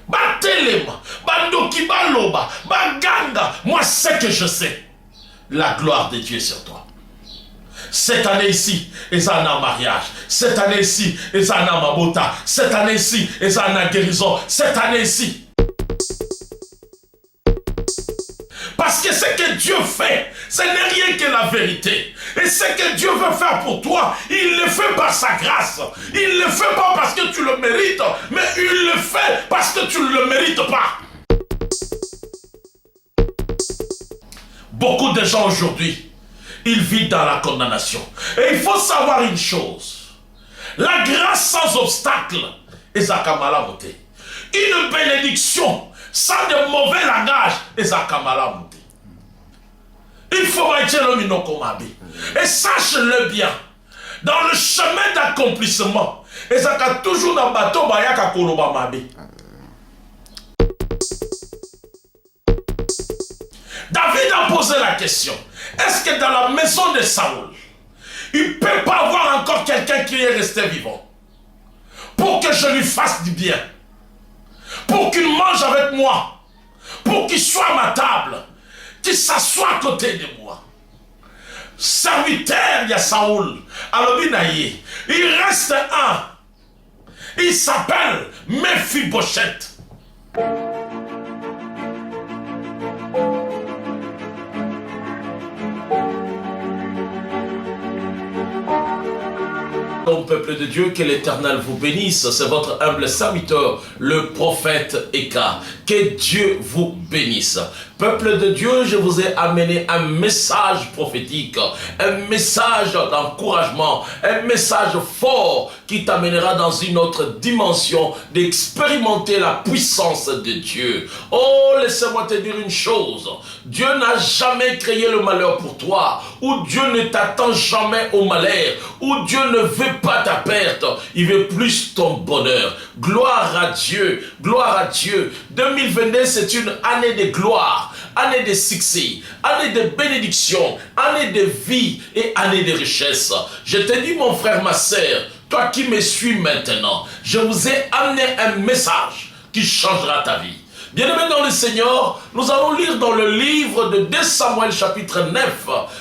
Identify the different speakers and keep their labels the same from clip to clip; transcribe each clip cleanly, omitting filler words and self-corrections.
Speaker 1: Batelema, Bandoki Baloba, Baganga. Moi, c'est que je sais. La gloire de Dieu est sur toi. Cette année ici, Ezana mariage. Cette année ici, Ezana mabota. Cette année ici, Ezana guérison. Cette année ici. Parce que ce que Dieu fait, ce n'est rien que la vérité. Et ce que Dieu veut faire pour toi, il le fait par sa grâce. Il ne le fait pas parce que tu le mérites, mais il le fait parce que tu ne le mérites pas. Beaucoup de gens aujourd'hui, ils vivent dans la condamnation. Et il faut savoir une chose. La grâce sans obstacle est Zakamala Moté. Une bénédiction sans de mauvais langage est Zakamala Moté. Il faut être le minokomabe. Et sache-le bien. Dans le chemin d'accomplissement, et ça a toujours dans le bateau, Bayaka Koloba Mabe. David a posé la question. Est-ce que dans la maison de Saoul, il ne peut pas avoir encore quelqu'un qui est resté vivant pour que je lui fasse du bien, pour qu'il mange avec moi, pour qu'il soit à ma table, qu'il s'assoie à côté de moi. Serviteur, il y a Saoul. Alors, il reste un. Il s'appelle Mephibosheth. Au peuple de Dieu, que l'Éternel vous bénisse. C'est votre humble serviteur, le prophète Eka. Que Dieu vous bénisse. Peuple de Dieu, je vous ai amené un message prophétique, un message d'encouragement, un message fort qui t'amènera dans une autre dimension d'expérimenter la puissance de Dieu. Oh, laissez-moi te dire une chose. Dieu n'a jamais créé le malheur pour toi, ou Dieu ne t'attend jamais au malheur, ou Dieu ne veut pas ta perte, il veut plus ton bonheur. Gloire à Dieu, gloire à Dieu. 2022, c'est une année de gloire, année de succès, année de bénédiction, année de vie et année de richesse. Je te dis, mon frère, ma sœur, toi qui me suis maintenant, je vous ai amené un message qui changera ta vie. Bien-aimés dans le Seigneur, nous allons lire dans le livre de 2 Samuel chapitre 9,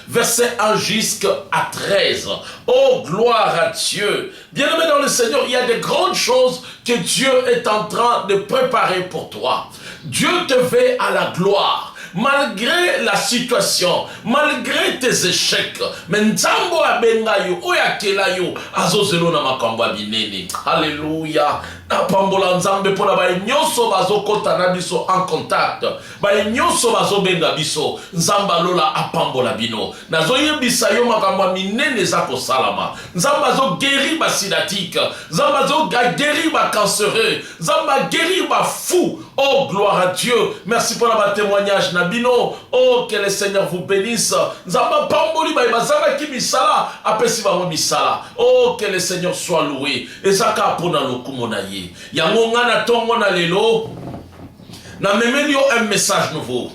Speaker 1: verset 1 jusqu'à 13. Oh, gloire à Dieu. Bien-aimés dans le Seigneur, il y a de grandes choses que Dieu est en train de préparer pour toi. Dieu te veut à la gloire. Malgré la situation, malgré tes échecs, mais nzambo abengayo, oyakelayo, azozelo na makambo binene. Alléluia. Na pambola nzambe pona ba nyonso bazokota na biso en contact. Ba nyonso bazobenga biso, nzamba lola apambola bino. Nazoyebisa yo makambo minene za kosalama. Nzamba zo guérir ba sidatique, nzamba zo guérir ba cancéreux, nzamba guérir ba fou. Oh, gloire à Dieu. Merci pour la témoignage Nabino. Oh, que le Seigneur vous bénisse. Nzamba pamboli ba bazala ki misala, apesi ba misala. Oh, que le Seigneur soit loué. Ezaka pona lokumona ye. Yango ngana tongo na lelo. Na memelio un message nouveau.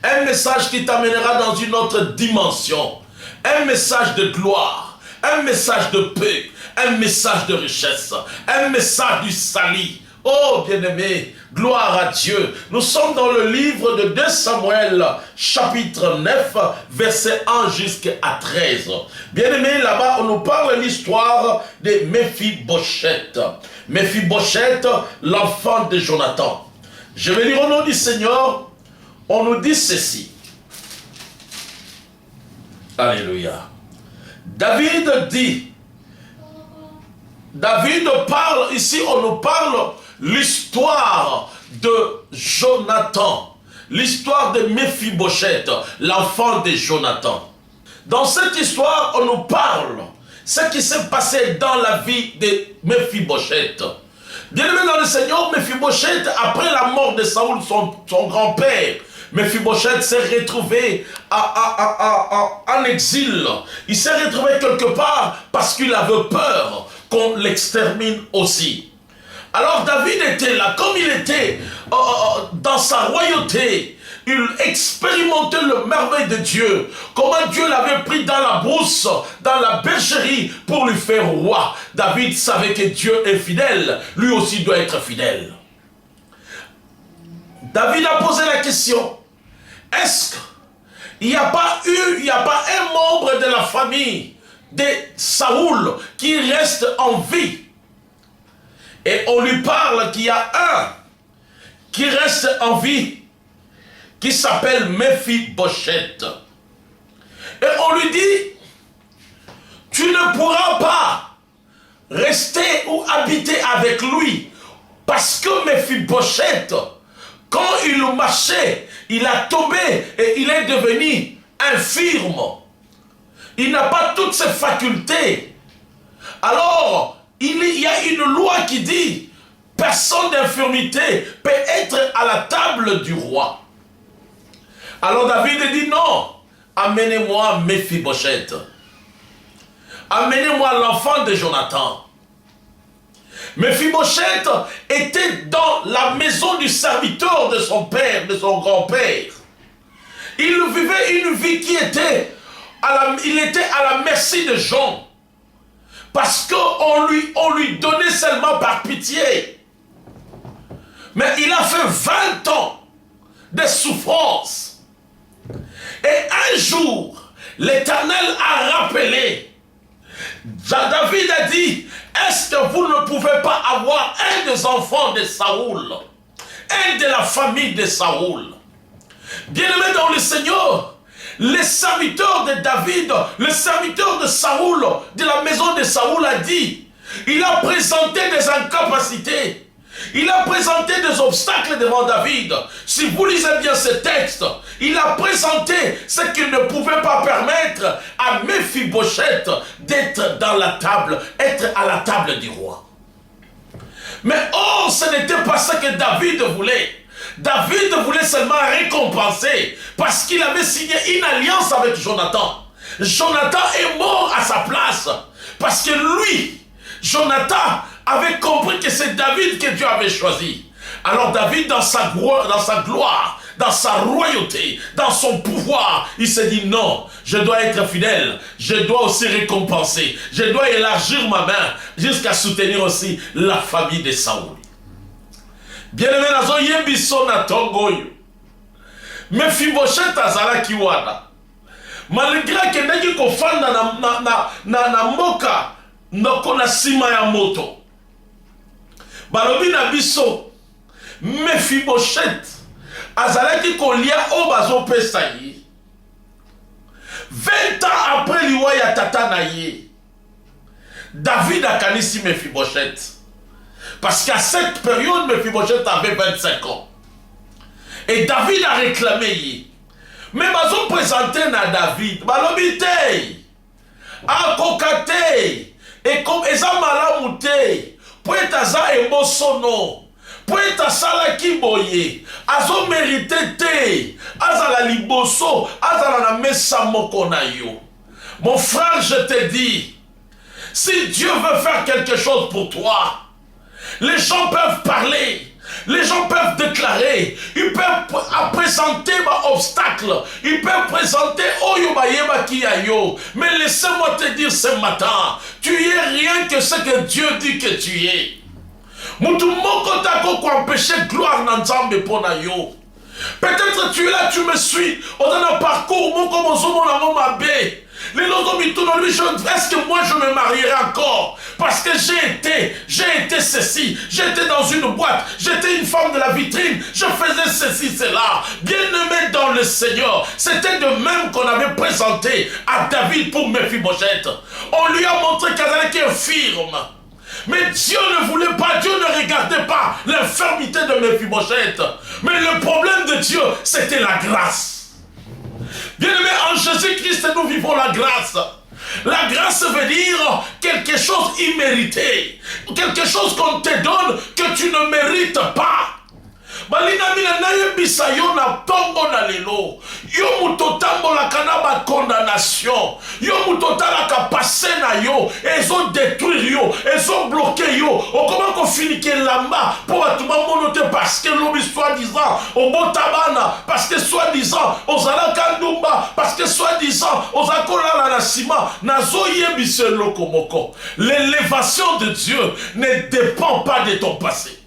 Speaker 1: Un message qui t'amènera dans une autre dimension. Un message de gloire. Un message de paix. Un message de richesse. Un message du salut. Oh, bien-aimé, gloire à Dieu. Nous sommes dans le livre de 2 Samuel, chapitre 9, verset 1 jusqu'à 13. Bien-aimé, là-bas, on nous parle de l'histoire de Mephibosheth. Mephibosheth, l'enfant de Jonathan. Je vais lire au nom du Seigneur. On nous dit ceci. Alléluia. David dit, David parle, ici on nous parle l'histoire de Jonathan, l'histoire de Mephibosheth, l'enfant de Jonathan. Dans cette histoire, on nous parle ce qui s'est passé dans la vie de Mephibosheth. Bien-aimé dans le Seigneur, Mephibosheth, après la mort de Saoul, son grand-père, Mephibosheth s'est retrouvé en exil. Il s'est retrouvé quelque part parce qu'il avait peur qu'on l'extermine aussi. Alors David était là, comme il était dans sa royauté, il expérimentait le merveille de Dieu, comment Dieu l'avait pris dans la brousse, dans la bergerie pour lui faire roi. David savait que Dieu est fidèle, lui aussi doit être fidèle. David a posé la question, est-ce qu'il n'y a pas un membre de la famille de Saoul qui reste en vie? Et on lui parle qu'il y a un qui reste en vie, qui s'appelle Mephibosheth. Et on lui dit, tu ne pourras pas rester ou habiter avec lui, parce que Mephibosheth, quand il marchait, il a tombé et il est devenu infirme. Il n'a pas toutes ses facultés. Alors, il y a une loi qui dit, personne d'infirmité peut être à la table du roi. Alors David dit non, amenez-moi Mephibosheth. Amenez-moi l'enfant de Jonathan. Mephibosheth était dans la maison du serviteur de son père, de son grand-père. Il vivait une vie qui était, il était à la merci de gens. Parce qu'on lui donnait seulement par pitié. Mais il a fait 20 ans de souffrance. Et un jour, l'Éternel a rappelé. David a dit, est-ce que vous ne pouvez pas avoir un des enfants de Saoul, un de la famille de Saoul? Bien-aimé dans le Seigneur, les serviteurs de David, le serviteur de Saoul, de la maison de Saoul a dit, il a présenté des incapacités. Il a présenté des obstacles devant David. Si vous lisez bien ce texte, il a présenté ce qu'il ne pouvait pas permettre à Mephibosheth d'être dans la table, être à la table du roi. Mais oh, ce n'était pas ce que David voulait. David voulait seulement récompenser parce qu'il avait signé une alliance avec Jonathan. Jonathan est mort à sa place parce que lui, Jonathan, avait compris que c'est David que Dieu avait choisi. Alors David, dans sa gloire, dans sa royauté, dans son pouvoir, il s'est dit non, je dois être fidèle, je dois aussi récompenser, je dois élargir ma main jusqu'à soutenir aussi la famille de Saoul. Bien-aimé, nazo yebiso na tongoyo. Mephibosheth azalaki wana. Malgré que ndeki kofanda na mboka ndoko na sima ya moto. Balobi na biso Mephibosheth azalaki kolia o bazopesa ye. 20 ans après liwa ya tata na ye, David a kanisi Mephibosheth. Parce qu'à cette période, Mephibosheth avait 25 ans. Et David a réclamé ye. Mais ils ont présenté à David. Balobi te, akokate, et comme eza malamute. Pour aza emosono, pour asala kiboye, azo mérité te, azala liboso, azala na mesa moko na yo. Mon frère, je te dis, si Dieu veut faire quelque chose pour toi, les gens peuvent parler, les gens peuvent déclarer, ils peuvent présenter un obstacle, ils peuvent présenter Oyobayeba Kiyayo. Mais laissez-moi te dire ce matin, tu es rien que ce que Dieu dit que tu es. Peut-être tu es là, tu me suis, on a un parcours, est-ce que moi je me marierai encore? Parce que j'ai été ceci, j'étais dans une boîte, j'étais une femme de la vitrine, je faisais ceci, cela. Bien-aimé dans le Seigneur, c'était de même qu'on avait présenté à David pour Mephibosheth. On lui a montré qu'elle était firme. Mais Dieu ne voulait pas, Dieu ne regardait pas l'infirmité de Mephibosheth. Mais le problème de Dieu, c'était la grâce. Bien-aimé, en Jésus-Christ, nous vivons la grâce. La grâce veut dire quelque chose immérité. Quelque chose qu'on te donne que tu ne mérites pas. Balina mina naye bisa yo na tongo na lelo. Yo mutotambo la kanaba condamnation. Yo mutotala ka passé na yo. Ils ont détruit yo. Ils ont bloqué yo. O comment qu'on finit que lamba pour atuma monote parce que l'homme soi-disant au botabana parce que soi-disant aux alakandumba parce que soi-disant aux akola la nasima nazo yebise lokomoko. L'élévation de Dieu ne dépend pas de ton passé.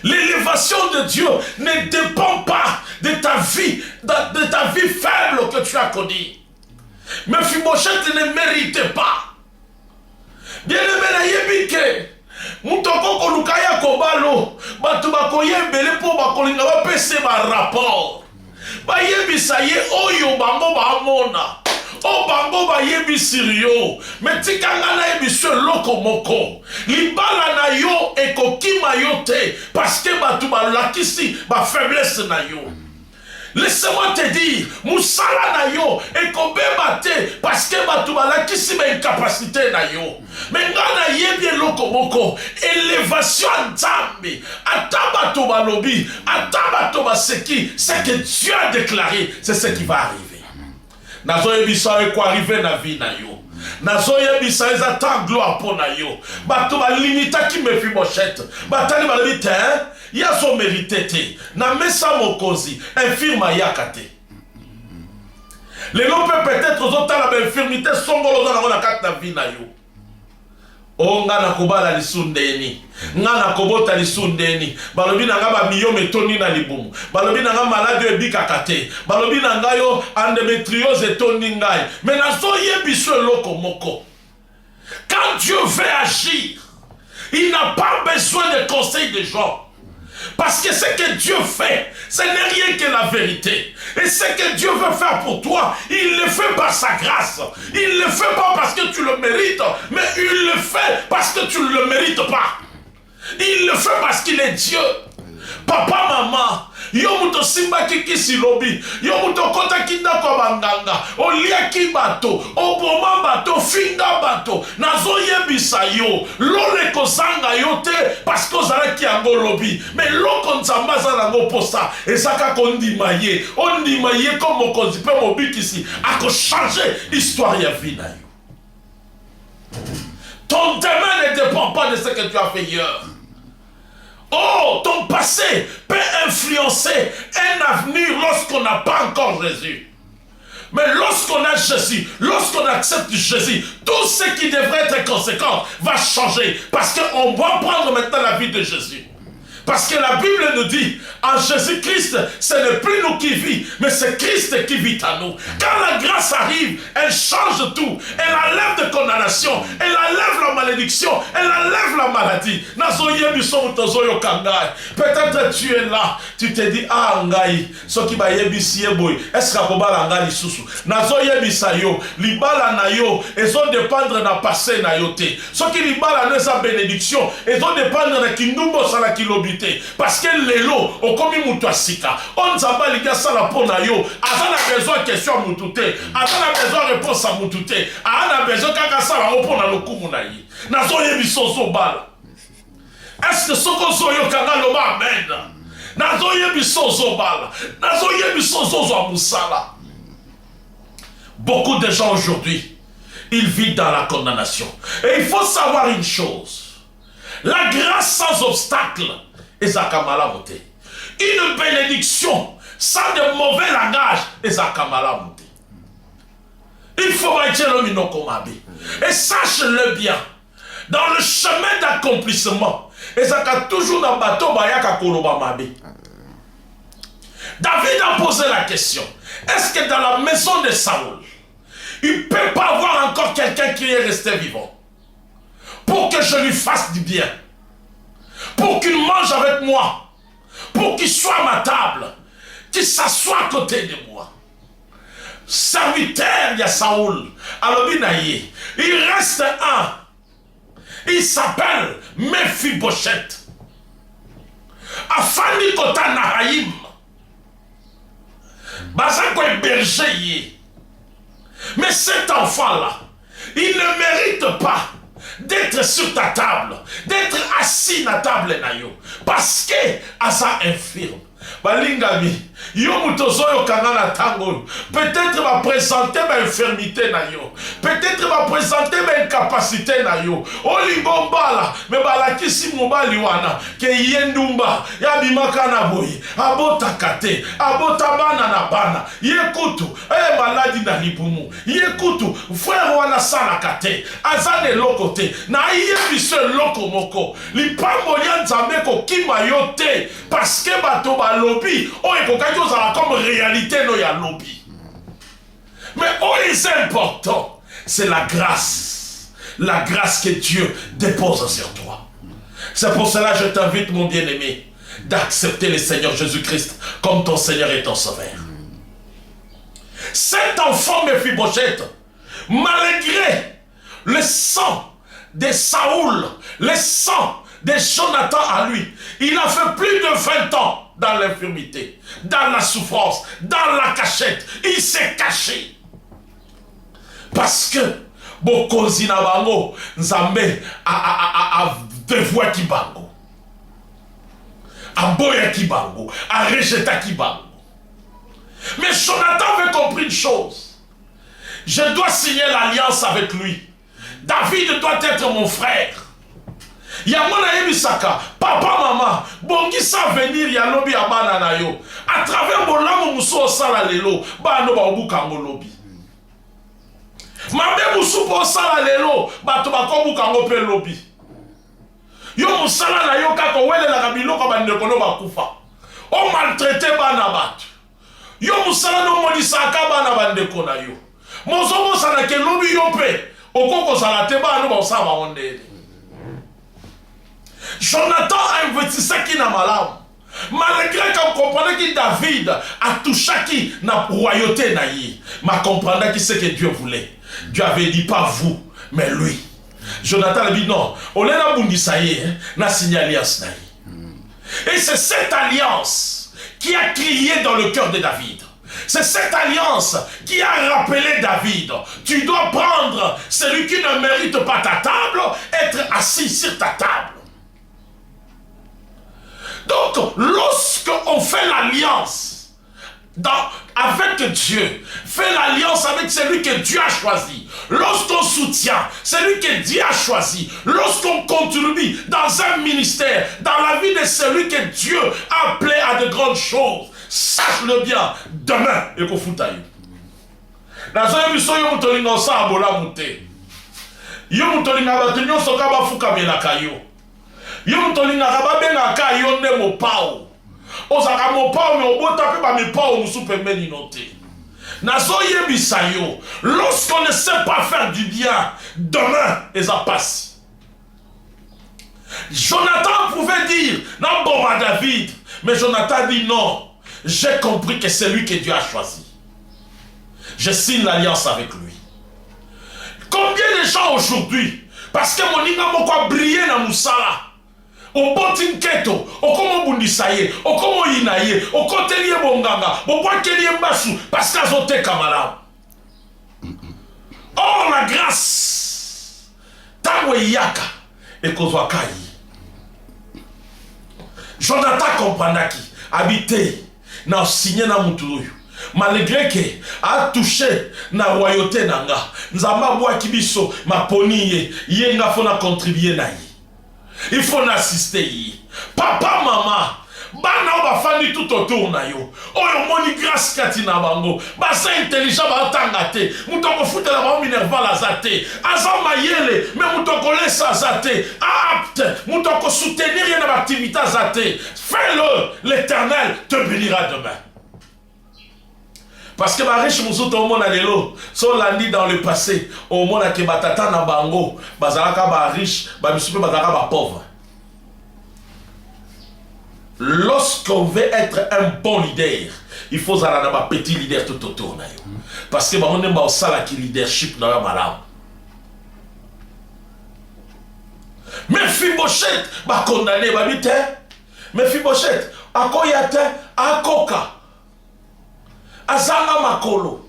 Speaker 1: L'élévation de Dieu ne dépend pas de ta vie faible que tu as connue. Mephibosheth ne méritait pas. Bien-aimé na yebike, mutoko kolukaya kobalo, batu bakoyembele po bakolinga bapese ba rapport. Ba yebisa ye oyo bango ba amona. O bango ba yebisi yo, metikanga na yebiso loko moko. Libala na yo ekokima yo te, parce que batu balakisi ba faiblesse na yo. Laissez-moi te dire, Moussala na yo, ekobeba te, parce que batu balakisi ba incapacité na yo. Mais ngana yebie loko moko, élévation nzambe, atabatu balobi, atabatu baseki, c'est que Dieu a déclaré, c'est ce qui va arriver. Nazo yebisa eko arriver na vie na yo. Nazo yebisa ezata gloire pour na yo. Bato ba limita ki Mephibosheth. Batali balobi te, ya so mérité te. Na mesa mokozi, infirma yakate. Les gens peuvent peut-être ozotala ba infirmité songolo na kati na vie na yo. O nga na kobala lisundeni, nga na kobota lisundeni, balobi na nga ba miyo metoni na libumu, balobi na nga malade ebikaka te, balobi na nga yo endométriose etoni ngai, mais nazo yebiso eloko moko. Quand Dieu veut agir, il n'a pas besoin de conseils des gens. Parce que ce que Dieu fait, ce n'est rien que la vérité. Et ce que Dieu veut faire pour toi, il le fait par sa grâce. Il ne le fait pas parce que tu le mérites, mais il le fait parce que tu ne le mérites pas. Il le fait parce qu'il est Dieu. Papa, maman, yo muto simba kiki silobi, yo muto kota kinda kwa banganga, olia ki bato, oboma bato, finga bato, nazo yebisa yo, lole kozanga yo te, parce que ozala ki yango lobi, mais loko nzamba za nango posa, ezaka kondima ye, ondima ye comme mokonzi pe mobikisi, ako changer histoire ya vie na yo. Ton demain ne dépend pas de ce que tu as fait hier. Oh, ton passé peut influencer un avenir lorsqu'on n'a pas encore Jésus. Mais lorsqu'on a Jésus, lorsqu'on accepte Jésus, tout ce qui devrait être conséquent va changer. Parce qu'on va prendre maintenant la vie de Jésus. Parce que la Bible nous dit, en Jésus-Christ, ce n'est plus nous qui vivons, mais c'est Christ qui vit en nous. Quand la grâce arrive, elle change tout. Elle enlève de condamnation, elle enlève la malédiction, elle enlève la maladie. Peut-être tu es là, tu te dis, ah, ngai, ce qui va yebisi yeboy, est-ce que kobala ngali susu? Nazo yebisa yo, libala na yo, ils ont dépendre na passé na yo te. Ce qui libala na sa bénédiction, ils ont dépendre na kindubo sala kilobite. Parce que les lots, au commis moutouasika, on s'en va liga ça la peau na yo, a besoin de question moutouté, a besoin de réponse à moutouté, a besoin de ça la repos na le coup mounaï. Nazo yebiso so bal. Est-ce que ce qu'on so yo kanga loba amen? Nazo yebiso so bal. Nazo yebiso so moussala. Beaucoup de gens aujourd'hui, ils vivent dans la condamnation. Et il faut savoir une chose. La grâce sans obstacle, une bénédiction sans de mauvais langage, il faut être le minokomabe. Et sache-le bien, dans le chemin d'accomplissement, Ezaka toujours dans le bateau bayaka kolobamabe. David a posé la question, est-ce que dans la maison de Saoul, il ne peut pas avoir encore quelqu'un qui est resté vivant pour que je lui fasse du bien, pour qu'il mange avec moi, pour qu'il soit à ma table, qu'il s'assoie à côté de moi. Serviteur, il y a Saoul, Alobinaye, il reste un, il s'appelle Mephibosheth. Afani Kota Nahayim, Bazako est berger. Mais cet enfant-là, il ne mérite pas d'être sur ta table, d'être assis à table nayo, parce que asa infirme, balingami yo mutozo yo kangana tango peut-être va présenter ma infirmité na yo peut-être va présenter ma incapacité na yo olingombala me balakisi mobali wana ke yendumba ya bimaka na boye abota kate abota bana na bana yekutu maladi na libumu yekutu frère wana sala kate azane lokote na yebiso loko moko lipambo lia nzambe ko kima yo te parce que bato balobi o ekokaki ozala comme réalité no ya lobi mais c'est important c'est la grâce que Dieu dépose sur toi. C'est pour cela que je t'invite mon bien-aimé d'accepter le Seigneur Jésus-Christ comme ton Seigneur et ton Sauveur. Cet enfant Mephibosheth, malgré le sang de Saoul, le sang de Jonathan à lui, il a fait plus de 20 ans dans l'infirmité, dans la souffrance, dans la cachette. Il s'est caché. Parce que Bokonzi na bango, Nzambe a dévoué Kibango, a boya Kibango, a rejeté Kibango. Mais Jonathan avait compris une chose. Je dois signer l'alliance avec lui. David doit être mon frère. Yamona ebisaka, papa, maman, bongi sa venir ya lobi ya bana na yo. À travers mon lamu muso sala lelo, bano ba obuka ngolobi. Mabe musu po sala lelo, bato ba kobuka ngope lobi. Yo musala na yo kako wele la kabiloko ba ndeko ba kufa. O maltraité bana bato. Yo musala no monisaka bana ba ndeko na yo. Mozobo sana ke lobi yo pe, okoko sala te bana ba osaba ondele. Jonathan a investi qui n'a malade. Malgré qu'on comprenait que David a touché qui n'a royauté naïe. Mais comprenait qui c'est que Dieu voulait. Dieu avait dit pas vous, mais lui. Jonathan a dit non. On est là pour ça y est, n'a signé alliance naïe. Et c'est cette alliance qui a crié dans le cœur de David. C'est cette alliance qui a rappelé David. Tu dois prendre celui qui ne mérite pas ta table, être assis sur ta table. Donc, lorsqu'on fait l'alliance avec Dieu, fait l'alliance avec celui que Dieu a choisi, lorsqu'on soutient celui que Dieu a choisi, lorsqu'on contribue dans un ministère, dans la vie de celui que Dieu a appelé à de grandes choses, sache-le bien, demain, et qu'on fout à you. Dans un émission, il y a un motolinga sa abola mute. Il y a un motolinga batunyo soka bafuka melakayo. Yo mtolinga kababenga ka yo ne mopao. Ozaka mopao me obota pe ba mepao musu pembeni note. Nazo yebisa yo, lorsqu'on ne sait pas faire du bien, demain et ça passe. Jonathan pouvait dire non bon à David, mais Jonathan dit non, j'ai compris que c'est lui que Dieu a choisi. Je signe l'alliance avec lui. Combien de gens aujourd'hui, parce que mon inga moko a brillé na musala, au botin keto, au komo bundisaye, au komo inaye, au kotelie bonganga, au boitelie mbasu, parce qu'à zote kamala. Or la grâce, tawe yaka, et kozwakai. Jonathan comprendaki, habité, na signé na mutuyu. Malgré que a touché na royauté nanga, nzamba bwa kibiso, ma poniye, yenga fona contribuer na yi. Il faut l'assister. Papa, maman, bana ba fani tout autour na yo. Oyo moni grâce katina bango. Basa intelligent ba tangate. Mutoko futa la ba minerva la zate. Azam mayele, mais mutoko laisse zate. Apte, mutoko soutenir une activité zate. Fais-le, l'Éternel te bénira demain. Parce que ma riche moussoute au monde a de l'eau. So landi dans le passé. Au monde a que batata na bango. Bazalaka ba riche. Ba misupe bazalaka ba pauvre. Lorsqu'on veut être un bon leader, il faut avoir un petit leader tout autour. Parce que on aime ça qui leadership dans la malade. Mephibosheth ba condamné ba bite. Mephibosheth akoyate akoka. Azanga makolo.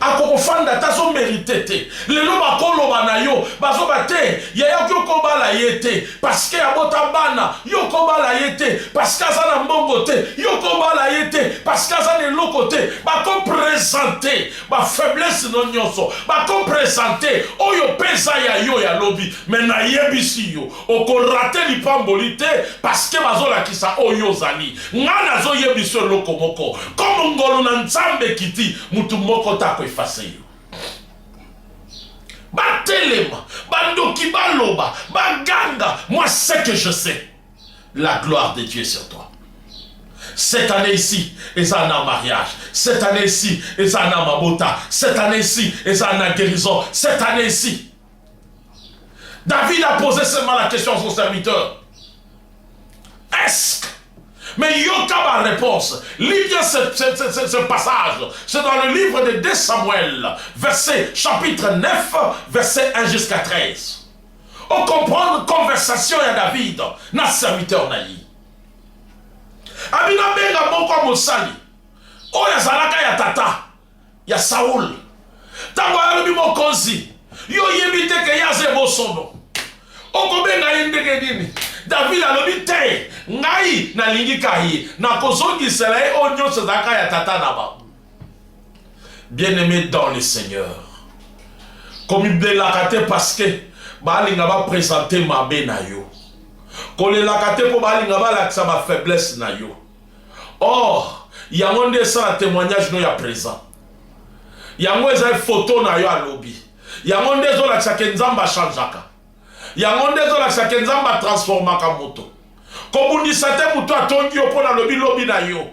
Speaker 1: akokofanda tazo mérité te lelo bakoloba na yo bazoba te yaya okobala ye te parce que abota bana yo kobala ye te parce que aza na mbongo te yo kobala ye te parce que aza na eloko te bakopresente bafaiblesse no nyonso bakopresente oyo pesa ya yo ya lobi me nayebisi yo okorate lipamboli te parce que bazolakisa oyo ozali nga nazoyebisi yo eloko moko comme ngolu na nzambe kiti mutu moko tako efase yo batelema bandoki baloba baganga moi c'est que je sais la gloire de Dieu sur toi. Cette année ici, ils ont un mariage. Cette année ici, ils ont un mabota. Cette année ici, ils ont un guérison. Cette année ici. David a posé seulement la question à son serviteur. Est-ce que... Mais Yoka ma réponse. Lis bien ce passage. C'est dans le livre de 2 Samuel, chapitre 9, verset 1 jusqu'à 13. On comprend une conversation à David, notre serviteur naï. Abina benga moko mosali. Oya zalaka ya tata, ya Saoul. Tango alobi mokonzi. Yo yebite ke yaze bosono. Oko benga yendeke nini. David alobi te, ngai na lingi kahi, na kozongi selae onyo zalaka ya tata naba. Bien-aimé dans le Seigneur. Comme il belakate parce que balinga ba présenter ma be na yo. Kole lakate po balinga ba laksa ma faiblesse na yo. Or, yango nde sa témoignage no ya présent. Yango eza photo na yo a lobby. Yango nde zo laksa ke nzamba changeaka. Yango nde zo laksa ke nzamba transformaka moto. Ko bundisa te muto atongi yo pona lobby na yo.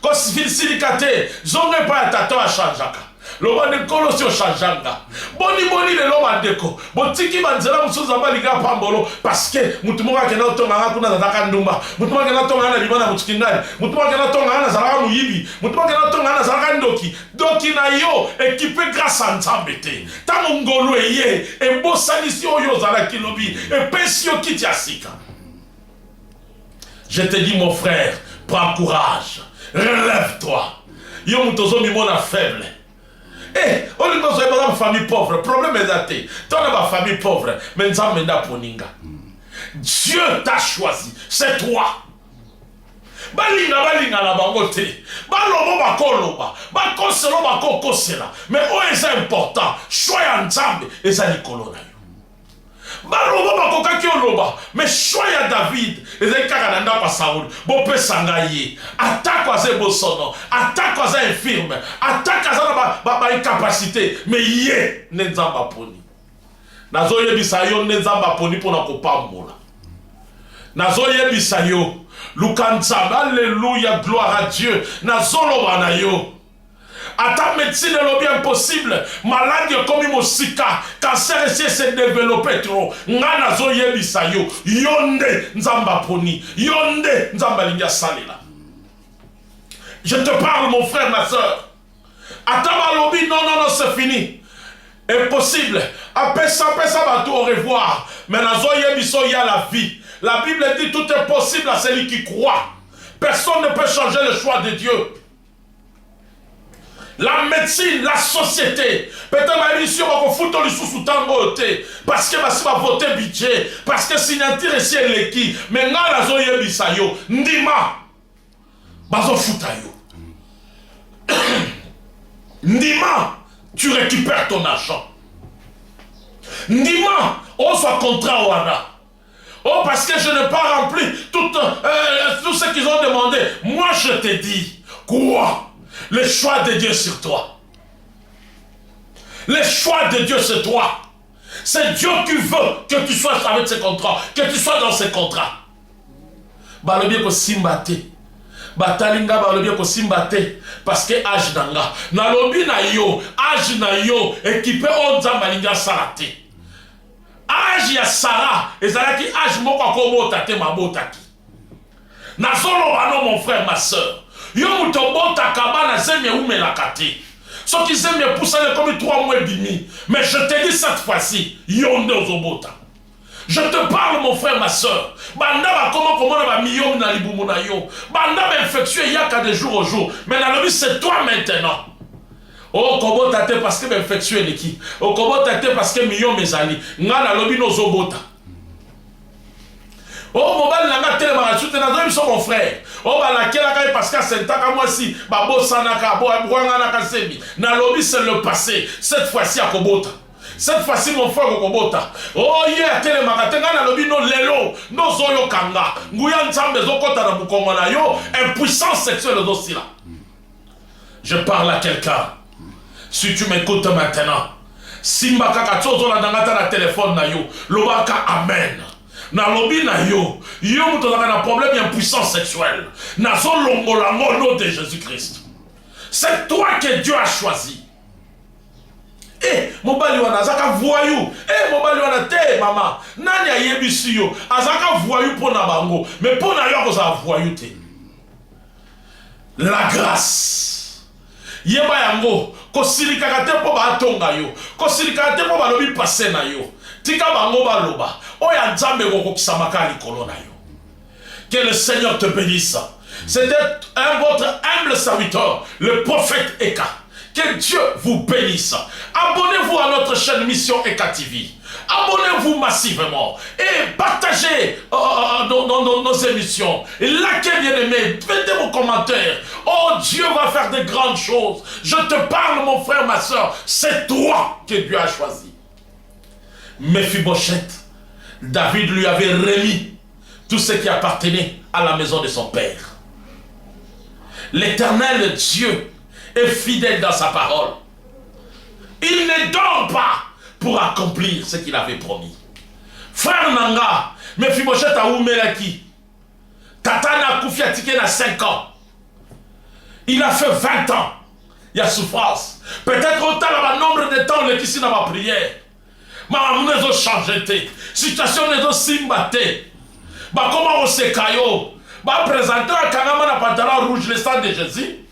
Speaker 1: Ko silikate zonge pa ya tata a changeaka. Loba de kolosio changeanga. Boni le loba deko. Botiki banzela musuza balinga pambolo parce que mutumoka kena otonga kuna zataka ndumba. Mutumoka kena otonga na bibana mutukingani. Mutumoka kena otonga na zalaka muyibi. Mutumoka kena otonga na zalaka ndoki. Doki na yo équipé grâce à Nzambe te. Tango ngolo eye e bosanisi oyo zalaki lobi e pesio kiti asika. Je te dis mon frère, prends courage. Relève-toi. Yo mutozo mimona faible. Eh, on est dans une famille pauvre. Problème est daté. Dans ma famille pauvre, mais nous avons poninga. Dieu t'a choisi. C'est toi. Balinga la bangote. Balobo bakoloba. Bakoselo bakokosela. Mais où est important? Choya nzambe eza likolo na yo. Balobo bakokaki oloba. Mais choya David eza kaka na ndako Saoul. Bope sangaye. Attaque aze bosono. Attaque aze infirme. Attaque aze ba incapacité. Mais ye ne nzamba poni. Nazo yebisa yo ne nzamba poni pona kopambola. Nazo yebisa yo. Lukanzamba, alléluia, gloire à Dieu. Nazolo banayo. Ata médecine est le bien possible. Maladie comme imosika. Cancer ici s'est développé trop. Nga nazo yebisa yo. Yonde nzamba poni. Yonde nzamba linga salela. Je te parle mon frère, ma soeur. Ata balobi, non, c'est fini. Impossible. Apesa bateau au revoir. Mais nazo yebiso y a la vie. La Bible dit tout est possible à celui qui croit. Personne ne peut changer le choix de Dieu. La médecine, la société, peut-être ma émission va foutre le sous tango parce que va voter budget, parce que signature ici est l'équipe. Mais là la zoye bisayo, ndima, bazo fouta yo. Ndima, tu récupères ton argent. Ndima, on soit contrat wana. Oh, parce que je n'ai pas rempli tout ce qu'ils ont demandé. Moi, je te dis, quoi? Le choix de Dieu sur toi. Le choix de Dieu sur toi. C'est Dieu qui veut que tu sois avec ces contrats, que tu sois dans ces contrats. Balobie ko simbate. Batalinga balobie ko simbate. Parce que âge nanga. Nalobi na yo, âge na yo, équipé onza malinga salate. Âge ya Sarah, ezalaki âge moko akobota te mabotaki. Nazolo bano mon frère, ma soeur. Yo mutobota kabana zemye umelaka te. Ce qui zemye poussane comme 3 mois et demi. Mais je te dis cette fois-ci, yonde ozobota. Je te parle mon frère, ma soeur. Banda ba comment ba million na libumu na yo. Banda ba infectieux yaka de jour au jour. Mais la lobby c'est toi maintenant. Oh, comment t'as été parce que m'infection est qui? Oh, comment t'as été parce que million mes amis. Ngana lobi no zobota. Oh, mobile nanga tele marachute na doim so mon frère. Oh, ba la kela kai parce que sentaka moi si ba bo sanaka bo abwanga na kasebi. Na lobi c'est le passé. Cette fois-ci à Kobota. Cette fois-ci mon frère Kobota. Oh, yeah, tele makatenga na lobi no lelo, no zoyo kanga. Nguya nzambe zokota na bukongo na yo, impuissance sexuelle aussi là. Je parle à quelqu'un. Si tu m'écoutes maintenant, Simba kaka tsozo la dangata na téléphone na yo, lobaka amen. Na lobi na yo, yo mutozaka na problème d'impuissance sexuelle. Na zo longola au nom de Jésus-Christ. C'est toi que Dieu a choisi. Eh, mobali wana azaka voyou. Eh, mobali wana te mama. Nani ayebisi yo? Azaka voyou pona bango, mais pona yo koza voyou te. La grâce. Yeba yango, ko silika te po ba tonga yo. Ko silika te po ba lobi passé na yo. Tika bango ba loba. Oya nzambe ko kisamaka likolo na yo. Que le Seigneur te bénisse. C'était votre humble serviteur, le prophète Eka. Que Dieu vous bénisse. Abonnez-vous à notre chaîne Mission Eka TV. Abonnez-vous massivement et partagez nos émissions. Et likez, bien-aimé, mettez vos commentaires. Oh, Dieu va faire de grandes choses. Je te parle, mon frère, ma soeur. C'est toi que Dieu a choisi. Mephibosheth, David lui avait remis tout ce qui appartenait à la maison de son père. L'Éternel Dieu est fidèle dans sa parole. Il ne dort pas pour accomplir ce qu'il avait promis. Frère Nanga, Mephibosheth a oumelaki. Tatana Koufiatike na 5 ans. Il a fait 20 ans. Il y a souffrance. Peut-être autant le nombre de temps qui ici dans ma prière. Maman nous a changé. Situation nous a simbaté. Bah comment on s'est caillot. Bah présenter un kanama na pantalon rouge le sang de Jésus.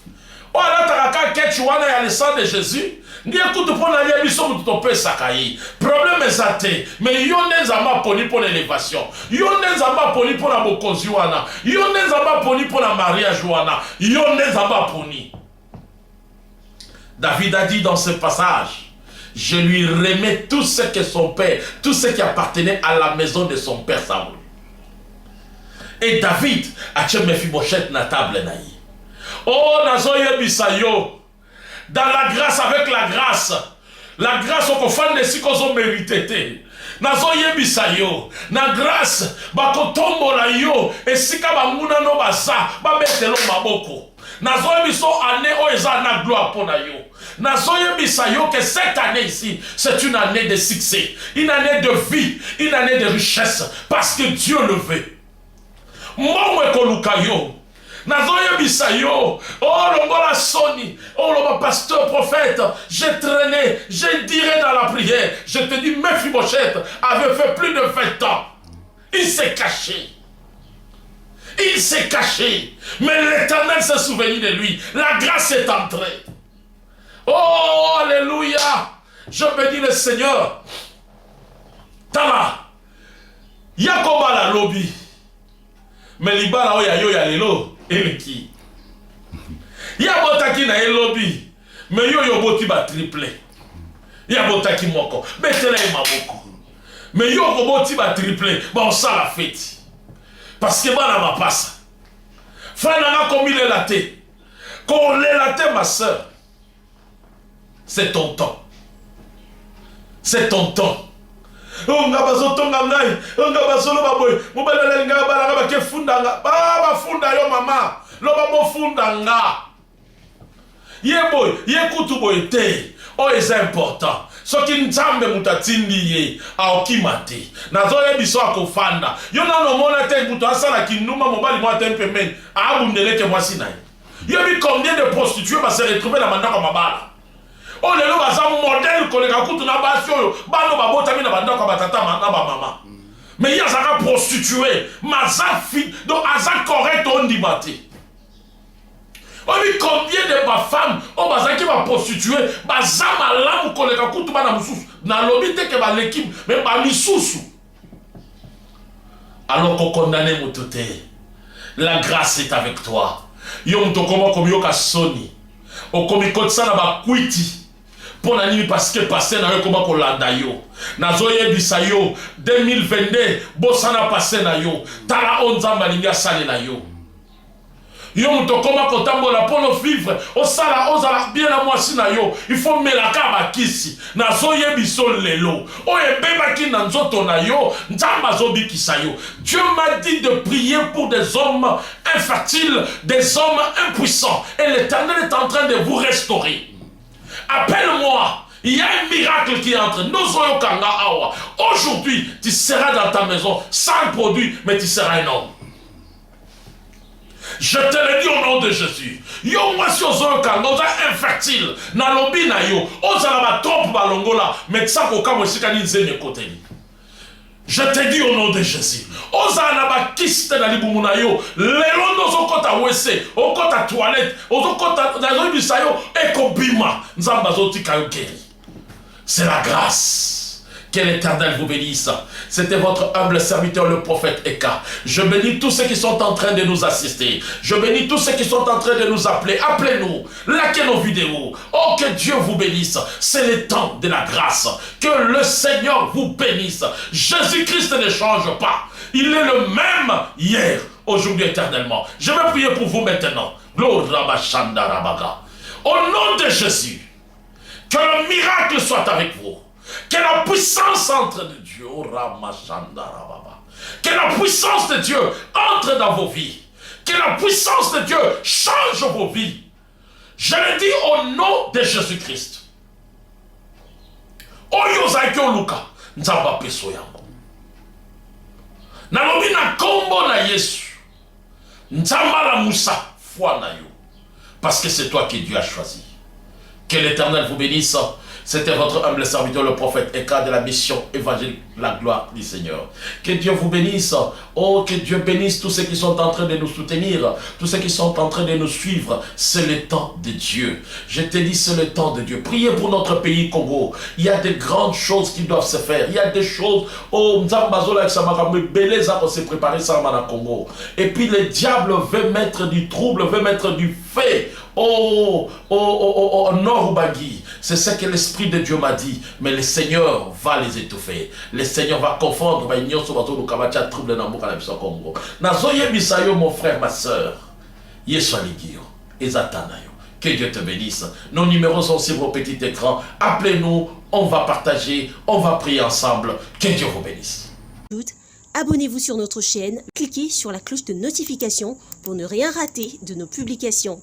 Speaker 1: Oh là t'as qu'à ketchouana ya le sang de Jésus. Ni écoute pour la yébiso mu topé sakayi. Problème est athée. Mais yon nzamba poni pour l'élévation. Yon nzamba poni pour la bokonzi wana. Yon nzamba poni pour la mariage wana. Yon nzamba poni. David a dit dans ce passage, je lui remets tout ce que son père, tout ce qui appartenait à la maison de son père Samuel. Et David a tué Mephibosheth na table naï. Oh, nazoye bisayo. Dans la grâce, avec la grâce au kofan de si qu'on mérité. Nazoye bisayo. Na grâce, bakotombo la yo. Et si kabamuna no basa, babetelo maboko. Nazoye biso année oeza na gloire pour na yo. Nazoye bisayo que cette année ici, c'est une année de succès, une année de vie, une année de richesse, parce que Dieu le veut. Moué kolukayo. Nazoye bisayo. Oh longola soni. Oh le pasteur prophète. J'ai traîné, j'ai diré dans la prière. Je te dis, Mephibosheth avait fait plus de 20 ans. Il s'est caché. Il s'est caché. Mais l'Éternel s'est souvenu de lui. La grâce est entrée. Oh, alléluia. Je bénis le Seigneur. Tala. Yakoba la lobby. Mais libala oya yo ya lelo. Eleki. Yabotaki na elobi. Mais yo boti ba triplé. Yabotaki moko. Betela e maboko. Mais yo boti ba triplé. Ba on sent la fête. Parce que bana ma passe. Frère nanga comme il est laté. Quand on est laté, ma soeur. C'est ton temps. C'est ton temps. On nga bazotonga ngai, on nga bazolo baboy. Mobala nga bala ba ke funda nga. Ba funda yo mama. Lo ba mo funda nga. Ye boy, ye kutu boy te. Oh, c'est important. Ce qui nzambe mutatindi ye aokimate. Nazo ye biso akofanda. Yo na no mona te muto asala kinuma mobali mo tempe men. Abundele ke mwasi nai. Yo bi combien de prostituées va se retrouver dans mandako mabala. Oh les gens bazam modèle koleka kutu na basio bano babota mina bandako batata na ba mama. Mais ya zaka prostituée, mazafi donc azak correct on dit maté. Oh mais combien de ba femmes oh bazaki ba prostituée, bazama lamu koleka kutu bana mususu na lobite ke ba l'équipe mais ba misusu. Alors qu'on condamne mutote. La grâce est avec toi. Yo mtokoma comme yo kasoni. okomikotisa na bakwiti pona nini parce que passé na yo koma kolanda yo nazoyebisa yo 2022 bosana passé na yo tala o nzambe alingi asalela yo yo moto koma kotambola mpono vivre osala ozala bien na mwasi na yo il faut melaka bakisi nazoyebiso lelo oyo ebebaki na nzoto na yo nzambe azobikisa yo. Dieu m'a dit de prier pour des hommes infertiles, des hommes impuissants, et l'Éternel est en train de vous restaurer. Appelle-moi. Il y a un miracle qui est en train. Aujourd'hui, tu seras dans ta maison sans produit, mais tu seras un homme. Je te le dis au nom de Jésus. Yo moi si ozo kanga oza infertile na lobi na yo oza la ba trop balongola mais ça ko kamo sika ni nzene koteli. Je te dis au nom de Jésus. Oza na ba kiste na libumu na yo lelo nozo kota wese okota toilette ozo kota na zo bisayo ekobima nzamba zo tika yo keri. C'est la grâce. Que l'Éternel vous bénisse. C'était votre humble serviteur, le prophète Eka. Je bénis tous ceux qui sont en train de nous assister. Je bénis tous ceux qui sont en train de nous appeler. Appelez-nous. Likez nos vidéos. Oh, que Dieu vous bénisse. C'est le temps de la grâce. Que le Seigneur vous bénisse. Jésus-Christ ne change pas. Il est le même hier, aujourd'hui, éternellement. Je vais prier pour vous maintenant. Gloire Shanda Rabaga. Au nom de Jésus, que le miracle soit avec vous. Que la puissance entre de Dieu, que la puissance de Dieu entre dans vos vies, que la puissance de Dieu change vos vies. Je le dis au nom de Jésus-Christ. Oyo zaikyo luka, nzamba peso yango. Nalobi na kombo na Yesu, nzamba la moussa, foi na yo. Parce que c'est toi que Dieu a choisi. Que l'Éternel vous bénisse. C'était votre humble serviteur, le prophète Eka de la mission évangélique, la gloire du Seigneur. Que Dieu vous bénisse. Oh, que Dieu bénisse tous ceux qui sont en train de nous soutenir, tous ceux qui sont en train de nous suivre. C'est le temps de Dieu. Je te dis, c'est le temps de Dieu. Priez pour notre pays Congo. Il y a de grandes choses qui doivent se faire. Il y a des choses. Oh, Nzambazola avec Samakamwe, Beleza, on s'est préparé ça à Congo. Et puis le diable veut mettre du trouble, veut mettre du fait. Oh, Norubagi, c'est ce que l'Esprit de Dieu m'a dit, mais le Seigneur va les étouffer. Le Seigneur va confondre mon frère, ma soeur. Que Dieu te bénisse. Nos numéros sont sur vos petits écrans. Appelez-nous, on va partager, on va prier ensemble. Que Dieu vous bénisse.
Speaker 2: Abonnez-vous sur notre chaîne, cliquez sur la cloche de notification pour ne rien rater de nos publications.